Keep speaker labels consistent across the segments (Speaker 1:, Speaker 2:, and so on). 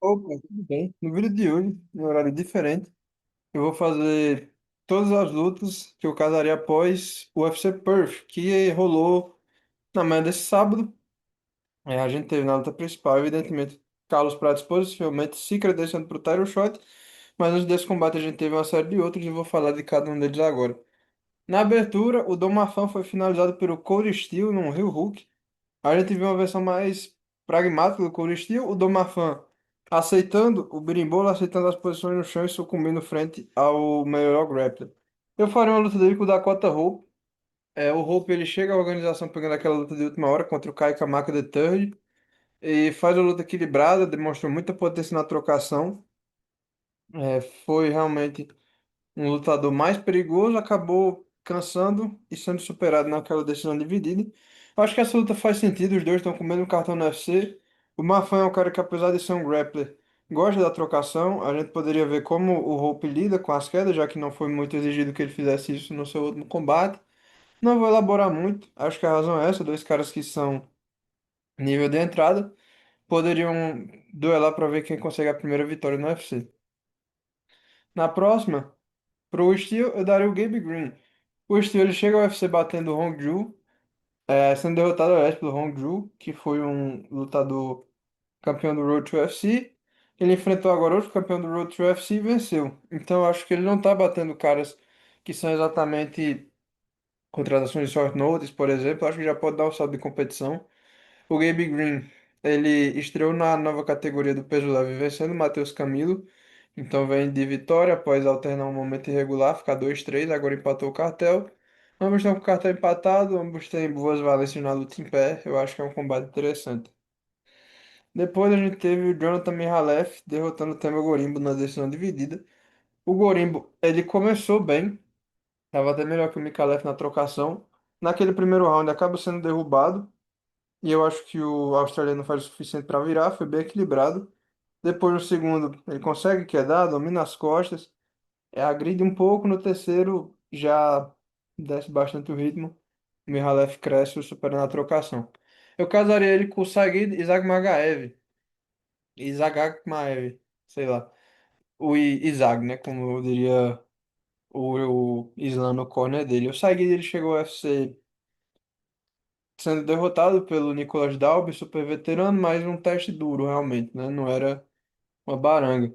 Speaker 1: Opa, tudo bem? No vídeo de hoje, em horário diferente, eu vou fazer todas as lutas que eu casaria após o UFC Perth, que rolou na manhã desse sábado. A gente teve na luta principal, evidentemente, Carlos Prates possivelmente se credenciando para o title shot, mas antes desse combate a gente teve uma série de outros e eu vou falar de cada um deles agora. Na abertura, o Dom Marfan foi finalizado pelo Cody Steele num heel hook. A gente viu uma versão mais pragmática do Corey Steel, o Domafan aceitando o berimbolo, aceitando as posições no chão e sucumbindo frente ao melhor grappler. Eu faria uma luta dele com o Dakota Hope. O Hope ele chega à organização pegando aquela luta de última hora contra o Kai Kamaka the Third e faz uma luta equilibrada, demonstrou muita potência na trocação. Foi realmente um lutador mais perigoso, acabou cansando e sendo superado naquela decisão dividida. Eu acho que essa luta faz sentido, os dois estão com o mesmo cartão no UFC. O Marfan é um cara que, apesar de ser um grappler, gosta da trocação. A gente poderia ver como o Hope lida com as quedas, já que não foi muito exigido que ele fizesse isso no seu último combate. Não vou elaborar muito, acho que a razão é essa: dois caras que são nível de entrada poderiam duelar para ver quem consegue a primeira vitória no UFC. Na próxima. Pro Steel, eu daria o Gabe Green. O Steel ele chega ao UFC batendo o Hong Ju, sendo derrotado aliás pelo Hong Ju, que foi um lutador campeão do Road to UFC. Ele enfrentou agora outro campeão do Road to UFC e venceu. Então eu acho que ele não tá batendo caras que são exatamente contratações de short notice, por exemplo. Eu acho que já pode dar um salto de competição. O Gabe Green, ele estreou na nova categoria do peso leve, vencendo o Matheus Camilo. Então vem de vitória após alternar um momento irregular, ficar 2-3, agora empatou o cartel. Ambos estão com o cartel empatado, ambos têm boas valências na luta em pé. Eu acho que é um combate interessante. Depois a gente teve o Jonathan Mihalef derrotando o Tema Gorimbo na decisão dividida. O Gorimbo, ele começou bem, estava até melhor que o Mihalef na trocação. Naquele primeiro round acaba sendo derrubado. E eu acho que o australiano faz o suficiente para virar, foi bem equilibrado. Depois, no segundo, ele consegue quedar, domina as costas, agride um pouco. No terceiro, já desce bastante o ritmo. O Mihalef cresce, superando a trocação. Eu casaria ele com o Sagid Isagmagaev. Isagagmaev, sei lá. Isag, né? Como eu diria o Islam no corner dele. O Sagid ele chegou ao UFC sendo derrotado pelo Nicolas Dalby, super veterano, mas um teste duro realmente, né? Não era uma baranga.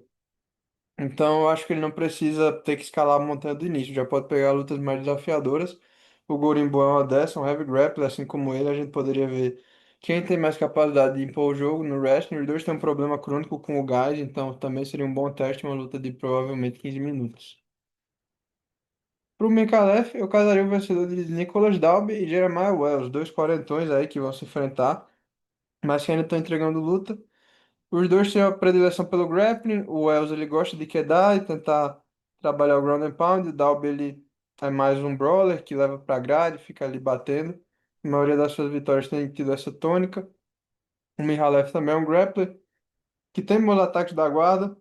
Speaker 1: Então eu acho que ele não precisa ter que escalar a montanha do início, já pode pegar lutas mais desafiadoras. O Gorimbo é uma dessas, um heavy grappler, assim como ele, a gente poderia ver quem tem mais capacidade de impor o jogo no wrestling. Os dois têm um problema crônico com o gás, então também seria um bom teste, uma luta de provavelmente 15 minutos. Pro Mekhalef, eu casaria o vencedor de Nicolas Dalby e Jeremiah Wells, dois quarentões aí que vão se enfrentar, mas que ainda estão entregando luta. Os dois têm uma predileção pelo grappling. O Wells ele gosta de quedar e tentar trabalhar o ground and pound. O Dalby ele é mais um brawler que leva pra grade, fica ali batendo. A maioria das suas vitórias tem tido essa tônica. O Mihalef também é um grappler que tem bons ataques da guarda,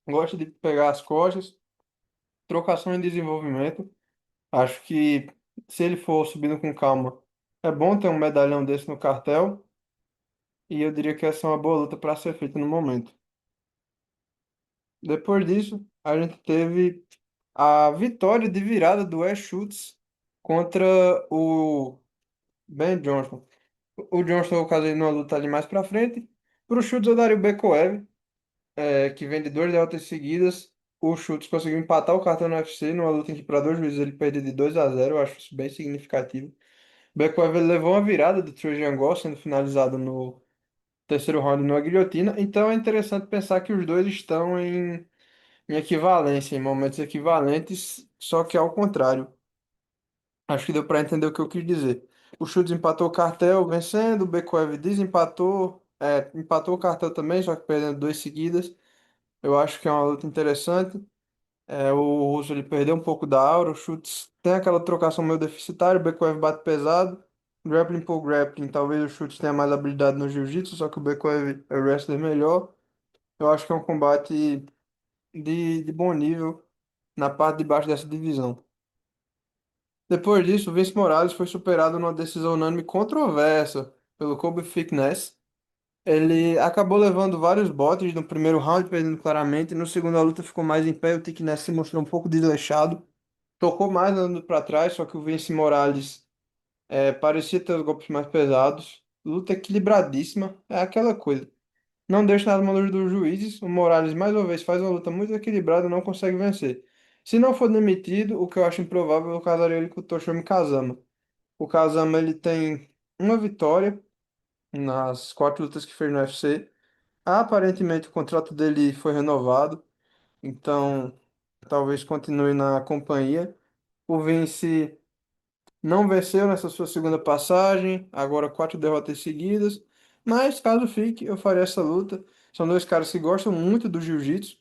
Speaker 1: gosta de pegar as costas, trocação em desenvolvimento. Acho que se ele for subindo com calma, é bom ter um medalhão desse no cartel. E eu diria que essa é uma boa luta para ser feita no momento. Depois disso, a gente teve a vitória de virada do Ash Schultz contra o Ben Johnson. O Johnson, eu casei numa luta ali mais pra frente. Pro Schultz eu daria o Bekoev, que vem de duas derrotas seguidas. O Schultz conseguiu empatar o cartão no UFC numa luta em que para dois juízes ele perdeu de 2-0. Eu acho isso bem significativo. O Bekoev ele levou uma virada do Trajan Gall, sendo finalizado no terceiro round numa guilhotina. Então é interessante pensar que os dois estão em equivalência, em momentos equivalentes, só que ao contrário. Acho que deu para entender o que eu quis dizer. O Schultz empatou o cartel vencendo, o Bekoev desempatou, empatou o cartel também, só que perdendo duas seguidas. Eu acho que é uma luta interessante. O Russo ele perdeu um pouco da aura, o Schultz tem aquela trocação meio deficitária, o Bekoev bate pesado. Grappling por grappling, talvez o Schultz tenha mais habilidade no jiu-jitsu, só que o Bekoev é o wrestler melhor. Eu acho que é um combate de bom nível na parte de baixo dessa divisão. Depois disso, o Vince Morales foi superado numa decisão unânime controversa pelo Kobe Fitness. Ele acabou levando vários botes no primeiro round, perdendo claramente. No segundo, a luta ficou mais em pé. O Thick Ness se mostrou um pouco desleixado. Tocou mais andando para trás, só que o Vince Morales parecia ter os golpes mais pesados. Luta equilibradíssima. É aquela coisa. Não deixa nas mãos dos juízes. O Morales, mais uma vez, faz uma luta muito equilibrada e não consegue vencer. Se não for demitido, o que eu acho improvável, eu casaria ele com o Toshiomi Kazama. O Kazama ele tem uma vitória nas 4 lutas que fez no UFC. Aparentemente o contrato dele foi renovado, então talvez continue na companhia. O Vince não venceu nessa sua segunda passagem, agora 4 derrotas seguidas. Mas caso fique, eu faria essa luta. São dois caras que gostam muito do jiu-jitsu,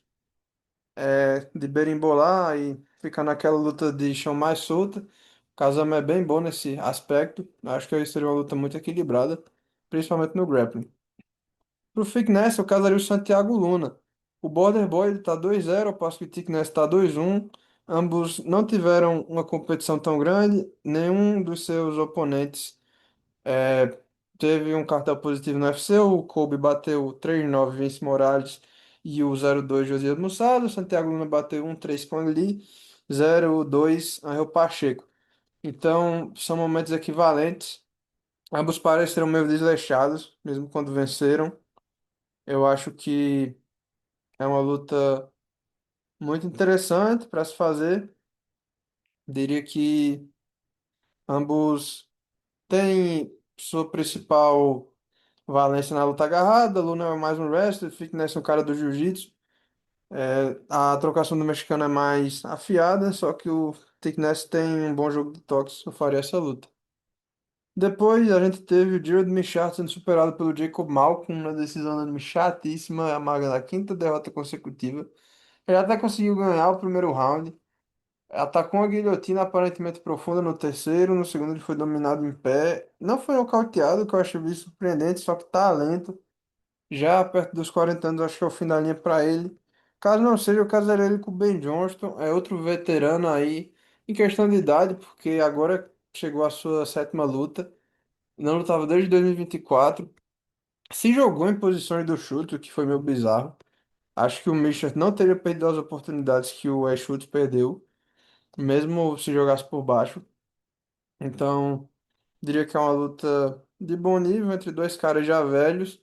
Speaker 1: de berimbolar e ficar naquela luta de chão mais solta. O Kazama é bem bom nesse aspecto. Acho que seria uma luta muito equilibrada, principalmente no grappling. Pro Thickness, eu casaria o Santiago Luna. O Border Boy ele tá 2-0, ao passo que o Thickness tá 2-1. Ambos não tiveram uma competição tão grande, nenhum dos seus oponentes é, teve um cartel positivo no UFC. O Kobe bateu 3-9 Vince Morales e o 0-2 Josias Mussado. O Santiago Luna bateu 1-3 Pang Lee, 0-2 Angel Pacheco. Então, são momentos equivalentes. Ambos pareceram meio desleixados, mesmo quando venceram. Eu acho que é uma luta muito interessante para se fazer. Diria que ambos têm sua principal valência na luta agarrada. Luna é mais um wrestler, Fitness é um cara do jiu-jitsu. A trocação do mexicano é mais afiada, só que o Thickness tem um bom jogo de toques. Eu faria essa luta. Depois a gente teve o Jared Michat sendo superado pelo Jacob Malkoun na decisão unânime chatíssima, a marca da quinta derrota consecutiva. Ele até conseguiu ganhar o primeiro round. Atacou uma guilhotina aparentemente profunda no terceiro, no segundo ele foi dominado em pé. Não foi nocauteado, que eu achei bem surpreendente, só que talento. Já perto dos 40 anos, acho que é o fim da linha para ele. Caso não seja, eu casaria ele com o Ben Johnston, é outro veterano aí, em questão de idade, porque agora chegou a sua sétima luta. Não lutava desde 2024. Se jogou em posições do chute, o que foi meio bizarro. Acho que o Misha não teria perdido as oportunidades que o Schultz perdeu, mesmo se jogasse por baixo. Então, diria que é uma luta de bom nível entre dois caras já velhos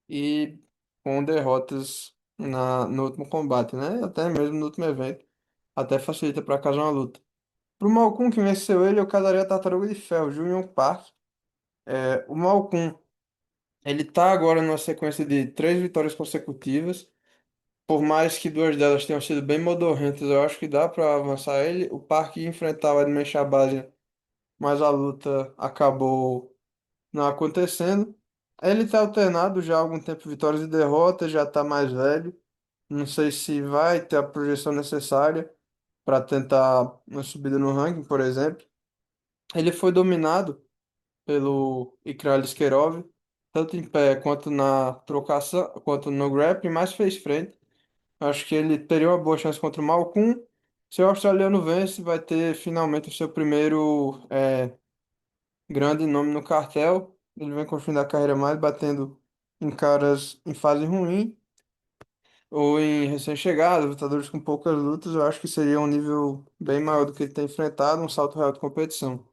Speaker 1: e com derrotas no último combate, né? Até mesmo no último evento. Até facilita para casar uma luta. Pro Malcolm que venceu ele, eu casaria a Tartaruga de Ferro, Junior Park. O Malcolm, ele tá agora numa sequência de 3 vitórias consecutivas. Por mais que 2 delas tenham sido bem modorrentas, eu acho que dá para avançar ele. O Park ia enfrentar o Edmen Shahbazyan, mas a luta acabou não acontecendo. Ele está alternado já há algum tempo vitórias e derrotas, já está mais velho. Não sei se vai ter a projeção necessária para tentar uma subida no ranking, por exemplo. Ele foi dominado pelo Ikral Iskerov, tanto em pé quanto na trocação, quanto no grappling, mas fez frente. Acho que ele teria uma boa chance contra o Malkoun. Se o australiano vence, vai ter finalmente o seu primeiro grande nome no cartel. Ele vem construindo a carreira mais batendo em caras em fase ruim ou em recém-chegados, lutadores com poucas lutas. Eu acho que seria um nível bem maior do que ele tem enfrentado, um salto real de competição.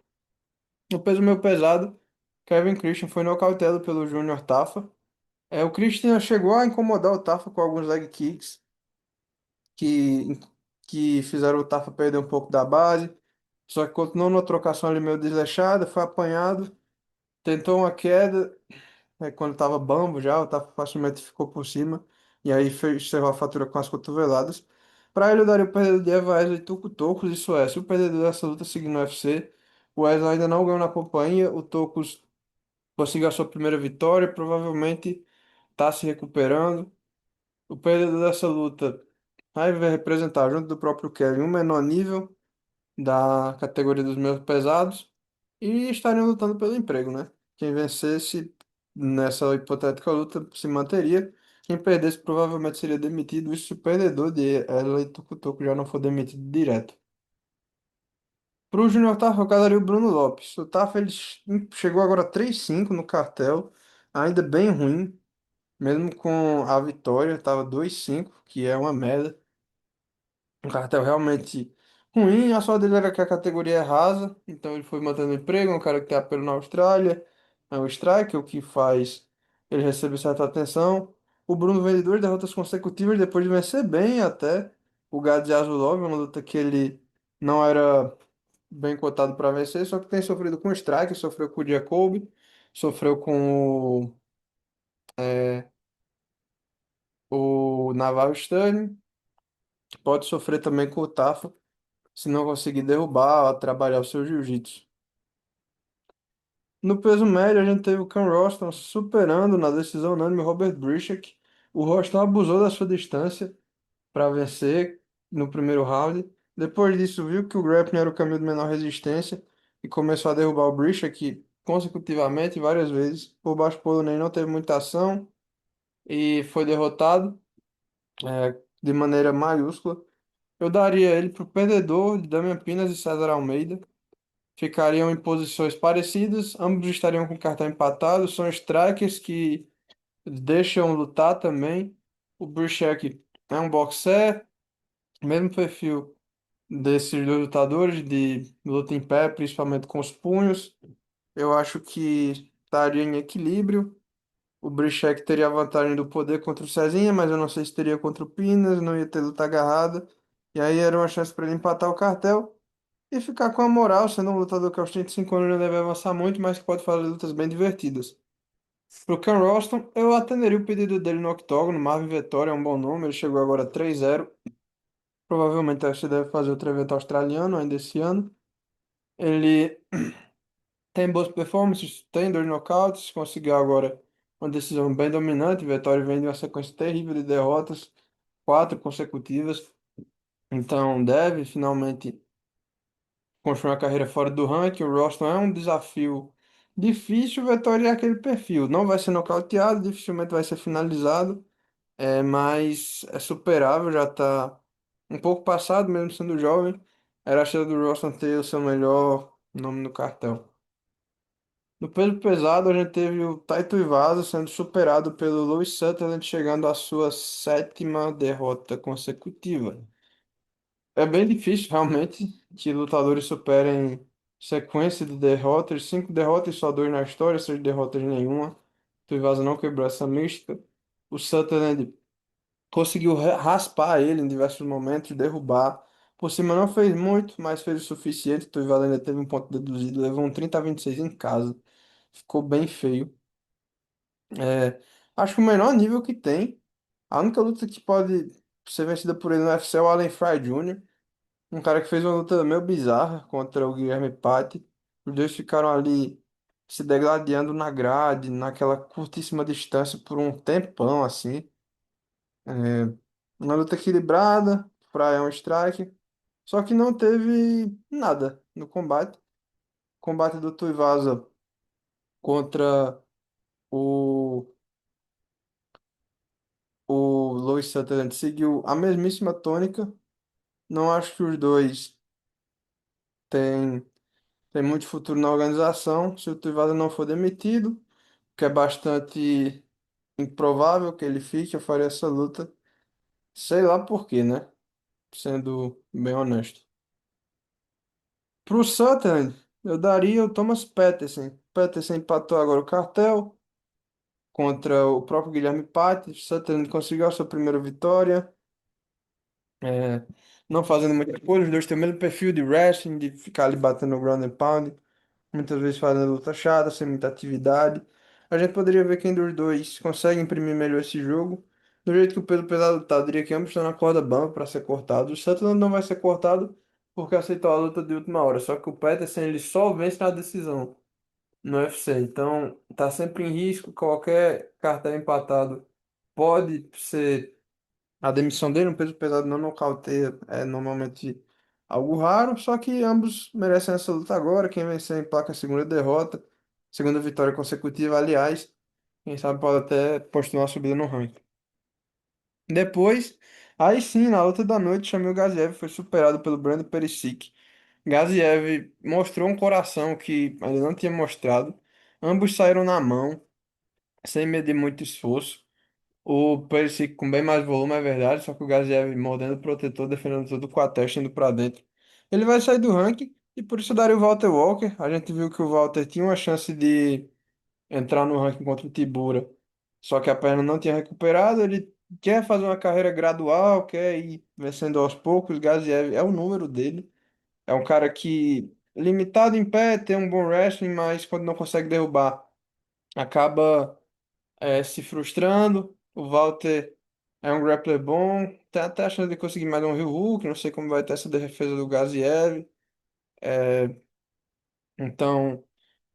Speaker 1: No peso meio pesado, Kevin Christian foi nocauteado pelo Júnior Tafa. O Christian chegou a incomodar o Tafa com alguns leg kicks que, que fizeram o Tafa perder um pouco da base. Só que continuou numa trocação ali meio desleixada, foi apanhado, tentou uma queda. Quando tava bambo já, o Tafa facilmente ficou por cima. E aí encerrou a fatura com as cotoveladas. Para ele, eu daria o perdedor de Wesley Tuco Tocos, isso é, se o perdedor dessa luta seguir no UFC, o Wesley ainda não ganhou na companhia, o Tocos conseguiu a sua primeira vitória, provavelmente está se recuperando. O perdedor dessa luta vai representar, junto do próprio Kevin, um menor nível da categoria dos meus pesados e estariam lutando pelo emprego, né? Quem vencesse nessa hipotética luta se manteria. Quem perdesse provavelmente seria demitido. Isso se o perdedor de Ela e Tucutuco já não for demitido direto. Para o Júnior Taffa, eu casaria o Bruno Lopes. O Taffa ele chegou agora 3-5 no cartel, ainda bem ruim. Mesmo com a vitória, tava 2-5, que é uma merda. Um cartel realmente ruim. A sorte dele era que a categoria é rasa, então ele foi mantendo o emprego. É um cara que tem apelo na Austrália, é um striker, o que faz ele receber certa atenção. O Bruno vem de duas derrotas consecutivas depois de vencer bem até o Gadzhi Azulov, uma luta que ele não era bem cotado para vencer, só que tem sofrido com o Strike, sofreu com o Jacob, sofreu com o Navarro Sterling, pode sofrer também com o Tafa, se não conseguir derrubar, trabalhar o seu jiu-jitsu. No peso médio, a gente teve o Cam Roston superando na decisão unânime o Robert Brishak. O Roston abusou da sua distância para vencer no primeiro round. Depois disso, viu que o grappling era o caminho de menor resistência e começou a derrubar o Brishak consecutivamente várias vezes. Por baixo, o polonês não teve muita ação e foi derrotado de maneira maiúscula. Eu daria ele para o perdedor de Damian Pinas e César Almeida. Ficariam em posições parecidas, ambos estariam com cartão empatado, são strikers que deixam lutar também. O Brishak é um boxer, mesmo perfil desses dois lutadores, de luta em pé, principalmente com os punhos. Eu acho que estaria em equilíbrio. O Brishak teria a vantagem do poder contra o Cezinha, mas eu não sei se teria contra o Pinas, não ia ter luta agarrada. E aí era uma chance para ele empatar o cartel e ficar com a moral, sendo um lutador que aos 35 anos não deve avançar muito, mas que pode fazer lutas bem divertidas. Pro Ken Roston, eu atenderia o pedido dele no octógono. Marvin Vettori é um bom nome, ele chegou agora 3-0. Provavelmente a UFC deve fazer outro evento australiano ainda esse ano. Ele tem boas performances, tem dois nocautes, conseguiu agora uma decisão bem dominante. Vettori vem de uma sequência terrível de derrotas, quatro consecutivas. Então deve finalmente construir uma carreira fora do ranking. O Roston é um desafio difícil. O Vettori é aquele perfil. Não vai ser nocauteado, dificilmente vai ser finalizado, mas é superável. Já está um pouco passado, mesmo sendo jovem. Era a chance do Roston ter o seu melhor nome no cartel. No peso pesado, a gente teve o Taito Iwasa sendo superado pelo Lewis Sutherland, chegando à sua sétima derrota consecutiva. É bem difícil, realmente, que lutadores superem sequência de derrotas, cinco derrotas e só dois na história, seis derrotas nenhuma. Tuivasa não quebrou essa mística. O Sutherland conseguiu raspar ele em diversos momentos, derrubar. Por cima não fez muito, mas fez o suficiente. Tuivasa ainda teve um ponto deduzido, levou um 30-26 em casa. Ficou bem feio. Acho que o menor nível que tem, a única luta que pode ser vencida por ele no UFC é o Allen Fry Jr., um cara que fez uma luta meio bizarra contra o Guilherme Patti. Os dois ficaram ali se degladiando na grade, naquela curtíssima distância por um tempão, assim. É, uma luta equilibrada, Fry é um strike, só que não teve nada no combate. O combate do Tuivasa contra o, o Lois Sutherland seguiu a mesmíssima tônica. Não acho que os dois têm, têm muito futuro na organização. Se o Tuivasa não for demitido, que é bastante improvável que ele fique, eu faria essa luta. Sei lá por quê, né? Sendo bem honesto. Pro Sutherland, eu daria o Thomas Peterson. Peterson empatou agora o cartel contra o próprio Guilherme Patti. Sutherland conseguiu a sua primeira vitória. É, não fazendo muita coisa, os dois têm o mesmo perfil de wrestling, de ficar ali batendo no ground and pound. Muitas vezes fazendo luta chata, sem muita atividade. A gente poderia ver quem dos dois consegue imprimir melhor esse jogo. Do jeito que o peso pesado tá, eu diria que ambos estão na corda bamba para ser cortado. O Sutherland não vai ser cortado porque aceitou a luta de última hora. Só que o Peterson ele só vence na decisão no UFC. Então tá sempre em risco. Qualquer cartel empatado pode ser a demissão dele. Um peso pesado não nocauteia, é normalmente algo raro, só que ambos merecem essa luta agora. Quem vencer emplaca a segunda derrota, segunda vitória consecutiva, aliás, quem sabe pode até postular uma subida no ranking. Depois, aí sim, na luta da noite, Shamil Gaziev foi superado pelo Brandon Perisic. Gaziev mostrou um coração que ainda não tinha mostrado. Ambos saíram na mão, sem medir muito esforço. O Perisic com bem mais volume, é verdade, só que o Gaziev mordendo o protetor, defendendo tudo com a testa indo pra dentro. Ele vai sair do ranking e por isso eu daria o Walter Walker. A gente viu que o Walter tinha uma chance de entrar no ranking contra o Tibura, só que a perna não tinha recuperado. Ele quer fazer uma carreira gradual, quer ir vencendo aos poucos. Gaziev é o número dele. É um cara que, limitado em pé, tem um bom wrestling, mas quando não consegue derrubar, acaba se frustrando. O Walter é um grappler bom, tem até a chance de conseguir mais um heel hook, não sei como vai ter essa defesa do Gaziev. Então,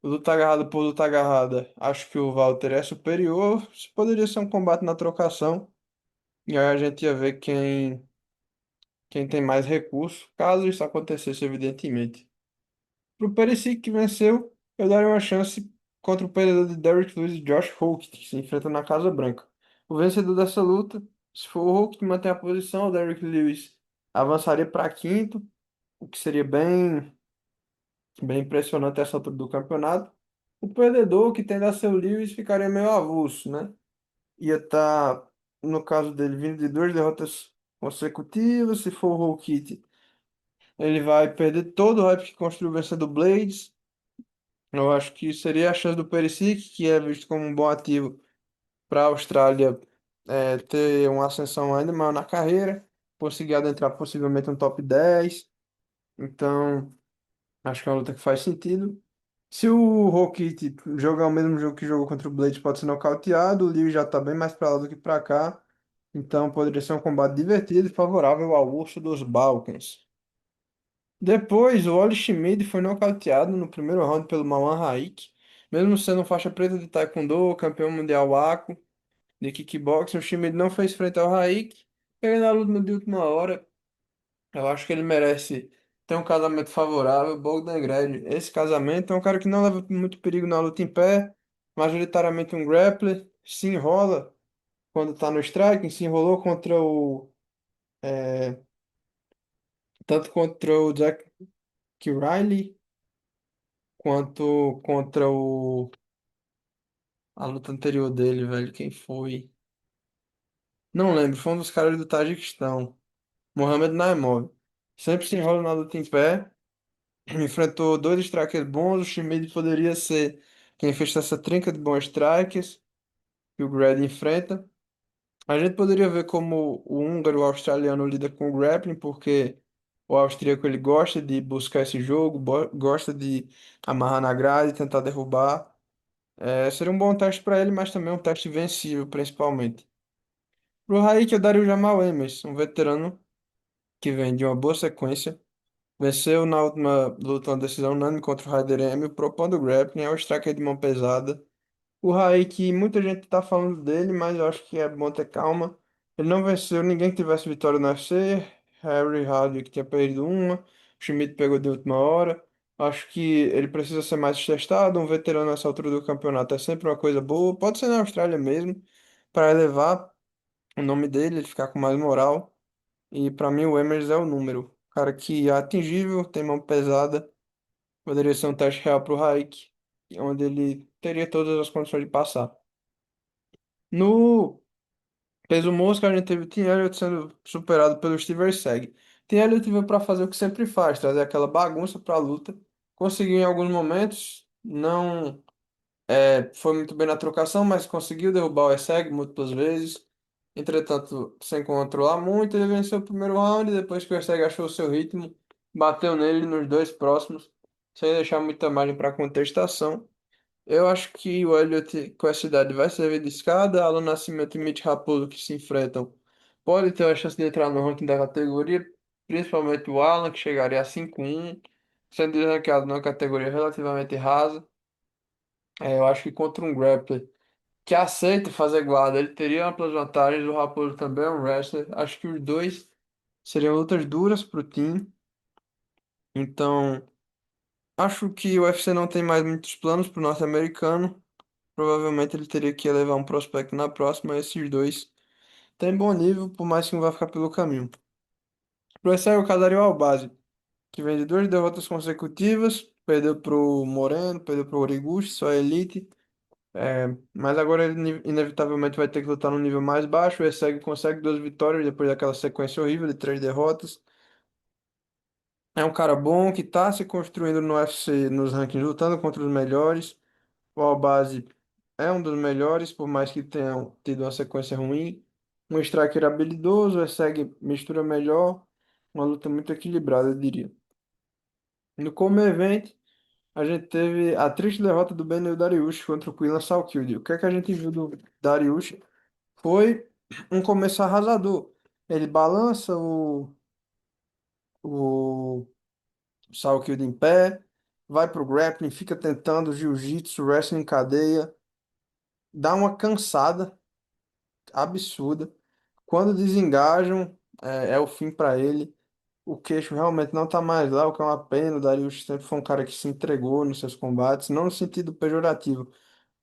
Speaker 1: luta agarrada por luta agarrada, acho que o Walter é superior. Isso poderia ser um combate na trocação, e aí a gente ia ver quem tem mais recurso, caso isso acontecesse, evidentemente. Pro Perisic que venceu, eu daria uma chance contra o perdedor de Derrick Lewis e Josh Holt, que se enfrentam na Casa Branca. O vencedor dessa luta, se for o Holt que mantém a posição, o Derrick Lewis avançaria para quinto, o que seria bem impressionante essa altura do campeonato. O perdedor, que tende a ser o Lewis, ficaria meio avulso, né? Ia estar, no caso dele, vindo de duas derrotas consecutivas. Se for o Holt, ele vai perder todo o hype que construiu vencendo o Blades. Eu acho que seria a chance do Perisic, que é visto como um bom ativo para a Austrália, ter uma ascensão ainda maior na carreira, conseguir adentrar possivelmente um top 10. Então, acho que é uma luta que faz sentido. Se o Rockit jogar o mesmo jogo que jogou contra o Blade, pode ser nocauteado. O Liu já está bem mais para lá do que para cá. Então, poderia ser um combate divertido e favorável ao urso dos Balcãs. Depois, o Oli Schmid foi nocauteado no primeiro round pelo Mawan Raik. Mesmo sendo faixa preta de Taekwondo, campeão mundial WACO de kickboxing, o Schmid não fez frente ao Raik. Pegando a luta de última hora, eu acho que ele merece ter um casamento favorável. Bogdan Gred, esse casamento é um cara que não leva muito perigo na luta em pé, majoritariamente um grappler, se enrola quando tá no striking, se enrolou contra tanto contra o Jack Riley quanto contra a luta anterior dele, velho. Quem foi? Não lembro, foi um dos caras do Tajiquistão. Mohamed Naimov. Sempre se enrola na luta em pé. Enfrentou dois strikers bons. O Schmid poderia ser quem fez essa trinca de bons strikers que o Grad enfrenta. A gente poderia ver como o húngaro e o australiano lida com o grappling, porque o austríaco ele gosta de buscar esse jogo, gosta de amarrar na grade, tentar derrubar. Seria um bom teste para ele, mas também um teste vencível, principalmente. Pro Raik, eu daria o Jamal Emerson, um veterano que vem de uma boa sequência. Venceu na última luta uma decisão unânime contra o Raider Emil, propondo o grappling, é o striker de mão pesada. O Raik, muita gente tá falando dele, mas eu acho que é bom ter calma. Ele não venceu ninguém que tivesse vitória no UFC. Harry Hardwick tinha perdido uma, o Schmidt pegou de última hora. Acho que ele precisa ser mais testado. Um veterano nessa altura do campeonato é sempre uma coisa boa. Pode ser na Austrália mesmo, para elevar o nome dele, ele ficar com mais moral. E para mim o Emers é o número. Cara que é atingível, tem mão pesada. Poderia ser um teste real pro Raik, onde ele teria todas as condições de passar. No peso mosca, a gente teve o Tim Elliott sendo superado pelo Steve Erceg. Tim Elliott veio para fazer o que sempre faz, trazer aquela bagunça para a luta. Conseguiu em alguns momentos, não foi muito bem na trocação, mas conseguiu derrubar o Erceg múltiplas vezes. Entretanto, sem controlar muito, ele venceu o primeiro round. Depois que o Erceg achou o seu ritmo, bateu nele nos dois próximos, sem deixar muita margem para contestação. Eu acho que o Elliott com essa idade vai servir de escada. Alan Nascimento e Mitch Raposo que se enfrentam pode ter a chance de entrar no ranking da categoria, principalmente o Alan, que chegaria a 5-1, sendo ranqueado numa categoria relativamente rasa. Eu acho que contra um grappler que aceita fazer guarda, ele teria amplas vantagens. O Raposo também é um wrestler. Acho que os dois seriam lutas duras para o time. Então, acho que o UFC não tem mais muitos planos para o norte-americano. Provavelmente ele teria que levar um prospecto na próxima. Esses dois têm bom nível, por mais que um vá ficar pelo caminho. Pro esse é o Cadario Albase, que vem de duas derrotas consecutivas. Perdeu pro Moreno, perdeu pro Origuchi, só elite. Mas agora ele inevitavelmente vai ter que lutar num nível mais baixo. O Eseg consegue 2 vitórias depois daquela sequência horrível de 3 derrotas. É um cara bom que tá se construindo no UFC, nos rankings, lutando contra os melhores. O Albazi é um dos melhores, por mais que tenha tido uma sequência ruim. Um striker habilidoso, o Eseg mistura melhor. Uma luta muito equilibrada, eu diria. No Come Event, a gente teve a triste derrota do Beneil Dariush contra o Quillan Salkildi. O que é que a gente viu do Dariush? Foi um começo arrasador. Ele balança o Salkildi em pé, vai pro grappling, fica tentando jiu-jitsu, wrestling em cadeia, dá uma cansada absurda. Quando desengajam, é o fim para ele. O queixo realmente não tá mais lá, o que é uma pena. O Dariush sempre foi um cara que se entregou nos seus combates, não no sentido pejorativo,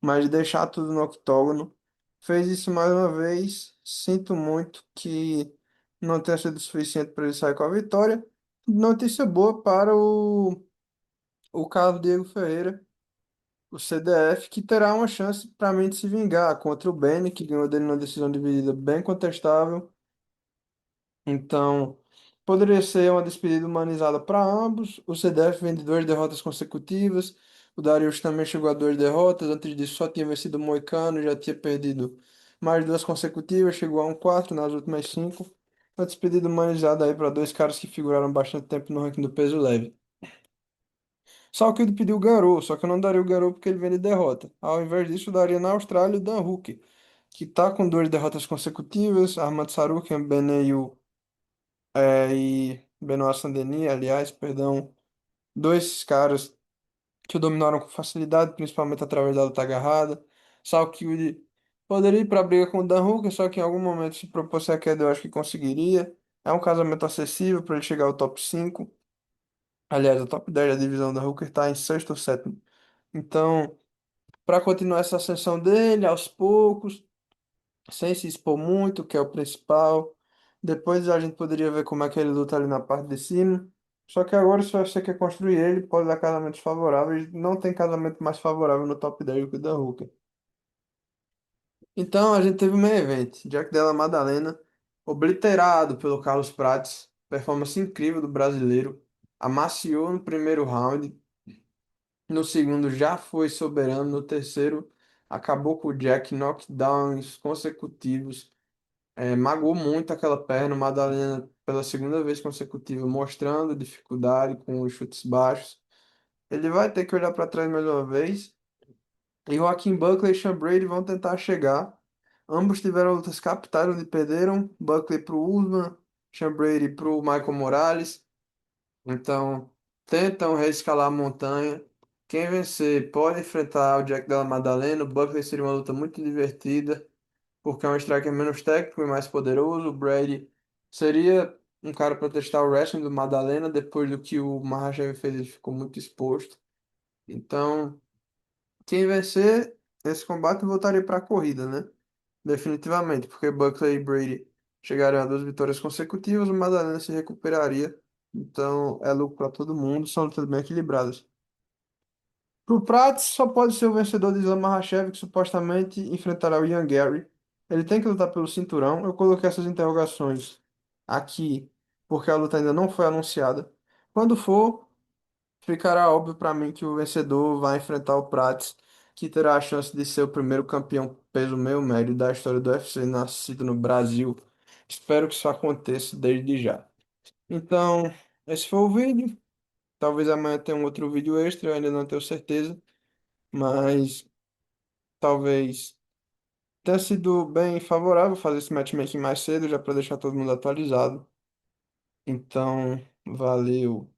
Speaker 1: mas de deixar tudo no octógono. Fez isso mais uma vez. Sinto muito que não tenha sido suficiente para ele sair com a vitória. Notícia boa para o Carlos Diego Ferreira, o CDF, que terá uma chance para mim de se vingar contra o Benny, que ganhou dele numa decisão dividida bem contestável. Então, poderia ser uma despedida humanizada para ambos. O CDF vem de 2 derrotas consecutivas. O Darius também chegou a 2 derrotas. Antes disso, só tinha vencido o Moicano, já tinha perdido mais 2 consecutivas. Chegou a 1-4 nas últimas 5. Uma despedida humanizada aí para 2 caras que figuraram bastante tempo no ranking do peso leve. Só que ele pediu o Garou, só que eu não daria o Garou porque ele vem de derrota. Ao invés disso, eu daria na Austrália o Dan Hooker, que tá com 2 derrotas consecutivas. Armand Sarukian, Beneil e Benoit Saint-Denis, aliás, perdão, 2 caras que o dominaram com facilidade, principalmente através da luta agarrada. Salkildi poderia ir para a briga com o Dan Hooker, só que em algum momento se propôs a queda, eu acho que conseguiria. É um casamento acessível para ele chegar ao top 5. Aliás, o top 10 da divisão da Hooker está em sexto ou sétimo. Então, para continuar essa ascensão dele, aos poucos, sem se expor muito, que é o principal. Depois a gente poderia ver como é que ele luta ali na parte de cima. Só que agora, se você quer construir ele, pode dar casamentos favoráveis. Não tem casamento mais favorável no top 10 do que o da Hooker. Então a gente teve o main event. Jack Della Madalena, obliterado pelo Carlos Prates. Performance incrível do brasileiro. Amaciou no primeiro round. No segundo já foi soberano. No terceiro acabou com o Jack knockdowns consecutivos. Magoou muito aquela perna, o Madalena pela segunda vez consecutiva, mostrando dificuldade com os chutes baixos. Ele vai ter que olhar para trás mais uma vez. E Joaquim Buckley e Sean Brady vão tentar chegar. Ambos tiveram lutas capitais onde perderam. Buckley para o Usman, Sean Brady para o Michael Morales. Então, tentam reescalar a montanha. Quem vencer pode enfrentar o Jack Della Maddalena. O Buckley seria uma luta muito divertida porque é um striker menos técnico e mais poderoso. O Brady seria um cara para testar o wrestling do Madalena, depois do que o Makhachev fez, ele ficou muito exposto. Então, quem vencer esse combate voltaria para a corrida, né? Definitivamente, porque Buckley e Brady chegariam a 2 vitórias consecutivas, o Madalena se recuperaria. Então, é lucro para todo mundo, são lutas bem equilibradas. Pro Prats, só pode ser o vencedor de Islam Makhachev, que supostamente enfrentará o Ian Gary. Ele tem que lutar pelo cinturão. Eu coloquei essas interrogações aqui, porque a luta ainda não foi anunciada. Quando for, ficará óbvio para mim que o vencedor vai enfrentar o Prats, que terá a chance de ser o primeiro campeão peso meio médio da história do UFC nascido no Brasil. Espero que isso aconteça desde já. Então, esse foi o vídeo. Talvez amanhã tenha um outro vídeo extra, eu ainda não tenho certeza, mas talvez tenha sido bem favorável fazer esse matchmaking mais cedo, já para deixar todo mundo atualizado. Então, valeu.